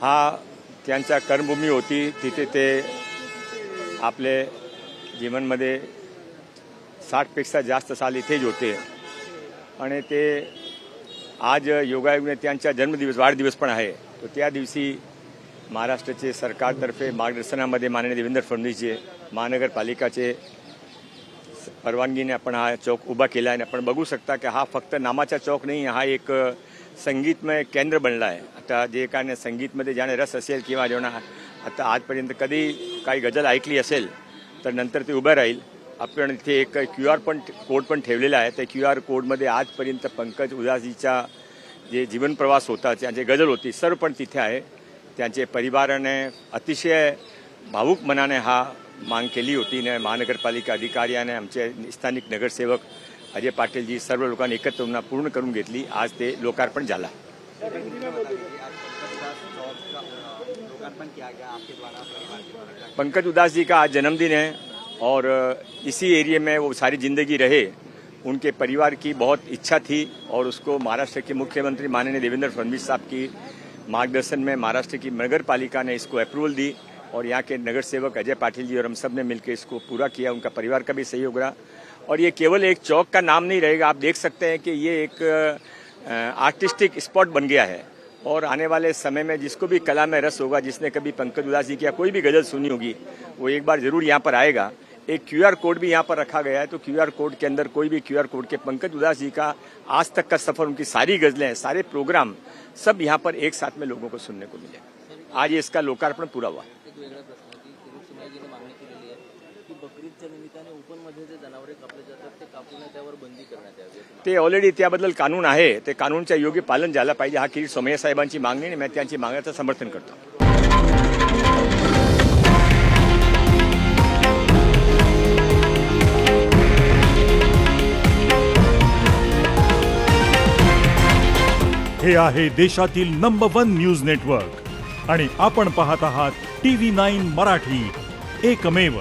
हा त्यांचा कर्मभूमी होती. तिथे ते आपले जीवनमध्ये 60पेक्षा जास्त साल इथेच होते आणि ते आज योगायोगाने त्यांचा जन्मदिवस वाढदिवस पण आहे. तो त्या दिवशी महाराष्ट्राचे सरकारतर्फे मार्गदर्शनामध्ये माननीय देवेंद्र फडणवीसचे महानगरपालिकाचे परवानगीने आपण हा चौक उभा केला आहे. आपण बघू शकता की हा फक्त नामाचा चौक नाही, हा एक संगीतमय केंद्र बनला आहे. आता जे काय संगीतमध्ये ज्याने रस असेल किंवा जेव्हा आता आजपर्यंत कधी काही गझल ऐकली असेल तर नंतर ते उभं राहील. आपण इथे एक QR कोड पण ठेवलेला आहे. त्या QR कोडमध्ये आजपर्यंत पंकज उधासीचा जे जीवनप्रवास होता, त्यांची गझल होती, सर्व पण तिथे आहे. त्यांचे परिवाराने अतिशय भावुक मनाने हा मांग केली होती. महानगरपालिका अधिकारी आणि आमचे स्थानिक नगरसेवक अजय पाटीलजी सर्व लोकांनी एकत्र होऊन पूर्ण करून घेतली. आज ते लोकार्पण झाला. पंकज उधास जी का आज जन्मदिन है और इसी एरिया में वो सारी जिंदगी रहे. उनके परिवार की बहुत इच्छा थी और उसको महाराष्ट्र के मुख्यमंत्री माननीय देवेंद्र फडणवीस साहब की मार्गदर्शन में महाराष्ट्र की नगर पालिका ने इसको अप्रूवल दी और यहाँ के नगर सेवक अजय पाटिल जी और हम सब ने मिलकर इसको पूरा किया. उनका परिवार का भी सहयोग रहा और ये केवल एक चौक का नाम नहीं रहेगा. आप देख सकते हैं कि ये एक आर्टिस्टिक स्पॉट बन गया है और आने वाले समय में जिसको भी कला में रस होगा, जिसने कभी पंकज उधास जी की या कोई भी गजल सुनी होगी, वो एक बार जरूर यहाँ पर आएगा. एक QR कोड भी यहाँ पर रखा गया है. तो QR कोड के अंदर कोई भी QR कोड के पंकज उधास जी का आज तक का सफर, उनकी सारी गजलें, सारे प्रोग्राम सब यहाँ पर एक साथ में लोगों को सुनने को मिले. आज इसका लोकार्पण पूरा हुआ. ते ऑलरेडी त्याबद्दल कानून आहे. ते कानूनच्या योग्य पालन झालं पाहिजे. हा किरीट सोमय्या साहेबांची मागणी आणि मी त्यांची मागण्याचं समर्थन करतो. हे आहे देशातील नंबर 1 न्यूज नेटवर्क आणि आपण पाहत आहात TV9 मराठी, एकमेव.